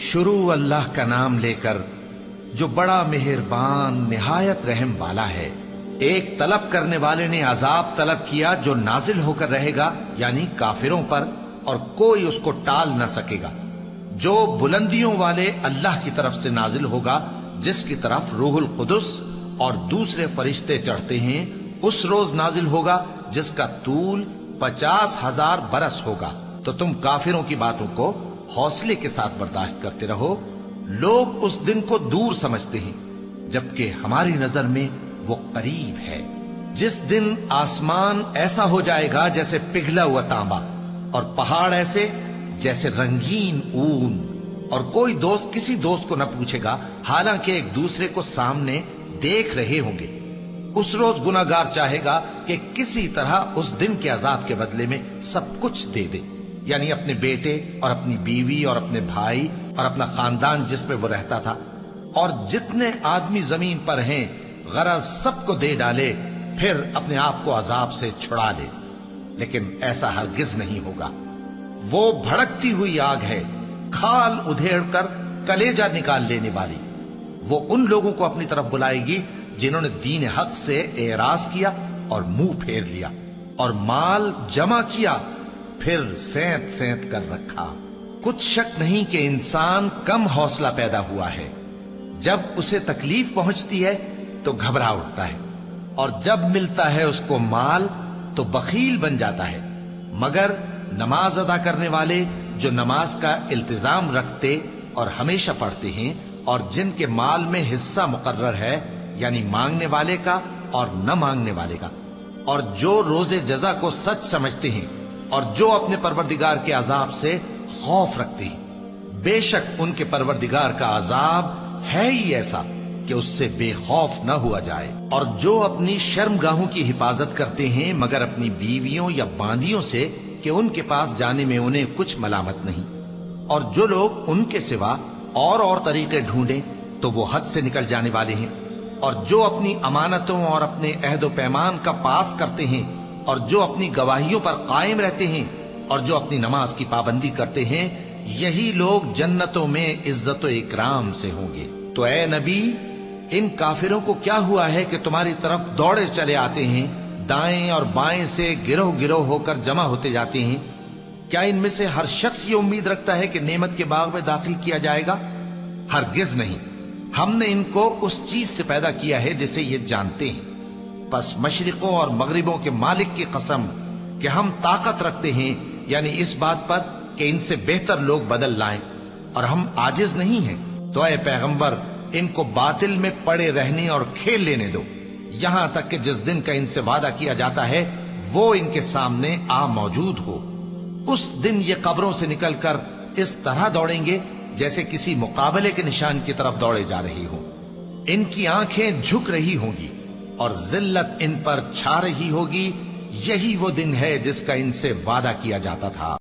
شروع اللہ کا نام لے کر جو بڑا مہربان نہایت رحم والا ہے۔ ایک طلب کرنے والے نے عذاب طلب کیا جو نازل ہو کر رہے گا، یعنی کافروں پر، اور کوئی اس کو ٹال نہ سکے گا۔ جو بلندیوں والے اللہ کی طرف سے نازل ہوگا، جس کی طرف روح القدس اور دوسرے فرشتے چڑھتے ہیں، اس روز نازل ہوگا جس کا طول 50,000 برس ہوگا۔ تو تم کافروں کی باتوں کو حوصلے کے ساتھ برداشت کرتے رہو۔ لوگ اس دن کو دور سمجھتے ہیں، جبکہ ہماری نظر میں وہ قریب ہے۔ جس دن آسمان ایسا ہو جائے گا جیسے پگھلا ہوا تانبا، اور پہاڑ ایسے جیسے رنگین اون، اور کوئی دوست کسی دوست کو نہ پوچھے گا، حالانکہ ایک دوسرے کو سامنے دیکھ رہے ہوں گے۔ اس روز گناہگار چاہے گا کہ کسی طرح اس دن کے عذاب کے بدلے میں سب کچھ دے دے، یعنی اپنے بیٹے اور اپنی بیوی اور اپنے بھائی اور اپنا خاندان جس میں وہ رہتا تھا، اور جتنے آدمی زمین پر ہیں، غرض سب کو دے ڈالے، پھر اپنے آپ کو عذاب سے چھڑا لے۔ لیکن ایسا ہرگز نہیں ہوگا۔ وہ بھڑکتی ہوئی آگ ہے، کھال ادھیڑ کر کلیجہ نکال لینے والی۔ وہ ان لوگوں کو اپنی طرف بلائے گی جنہوں نے دین حق سے اعراض کیا اور منہ پھیر لیا، اور مال جمع کیا، پھر سینت سینت کر رکھا۔ کچھ شک نہیں کہ انسان کم حوصلہ پیدا ہوا ہے۔ جب اسے تکلیف پہنچتی ہے تو گھبرا اٹھتا ہے، اور جب ملتا ہے اس کو مال تو بخیل بن جاتا ہے۔ مگر نماز ادا کرنے والے جو نماز کا التزام رکھتے اور ہمیشہ پڑھتے ہیں، اور جن کے مال میں حصہ مقرر ہے، یعنی مانگنے والے کا اور نہ مانگنے والے کا، اور جو روز جزا کو سچ سمجھتے ہیں، اور جو اپنے پروردگار کے عذاب سے خوف رکھتے ہیں، بے شک ان کے پروردگار کا عذاب ہے ہی ایسا کہ اس سے بے خوف نہ ہوا جائے۔ اور جو اپنی شرمگاہوں کی حفاظت کرتے ہیں مگر اپنی بیویوں یا باندیوں سے کہ ان کے پاس جانے میں انہیں کچھ ملامت نہیں، اور جو لوگ ان کے سوا اور طریقے ڈھونڈیں تو وہ حد سے نکل جانے والے ہیں، اور جو اپنی امانتوں اور اپنے عہد و پیمان کا پاس کرتے ہیں، اور جو اپنی گواہیوں پر قائم رہتے ہیں، اور جو اپنی نماز کی پابندی کرتے ہیں، یہی لوگ جنتوں میں عزت و اکرام سے ہوں گے۔ تو اے نبی، ان کافروں کو کیا ہوا ہے کہ تمہاری طرف دوڑے چلے آتے ہیں، دائیں اور بائیں سے گروہ گروہ ہو کر جمع ہوتے جاتے ہیں؟ کیا ان میں سے ہر شخص یہ امید رکھتا ہے کہ نعمت کے باغ میں داخل کیا جائے گا؟ ہرگز نہیں۔ ہم نے ان کو اس چیز سے پیدا کیا ہے جسے یہ جانتے ہیں۔ پس مشرقوں اور مغربوں کے مالک کی قسم کہ ہم طاقت رکھتے ہیں، یعنی اس بات پر کہ ان سے بہتر لوگ بدل لائیں، اور ہم عاجز نہیں ہیں۔ تو اے پیغمبر، ان کو باطل میں پڑے رہنے اور کھیل لینے دو، یہاں تک کہ جس دن کا ان سے وعدہ کیا جاتا ہے وہ ان کے سامنے آ موجود ہو۔ اس دن یہ قبروں سے نکل کر اس طرح دوڑیں گے جیسے کسی مقابلے کے نشان کی طرف دوڑے جا رہی ہوں۔ ان کی آنکھیں جھک رہی ہوں گی اور ذلت ان پر چھا رہی ہوگی۔ یہی وہ دن ہے جس کا ان سے وعدہ کیا جاتا تھا۔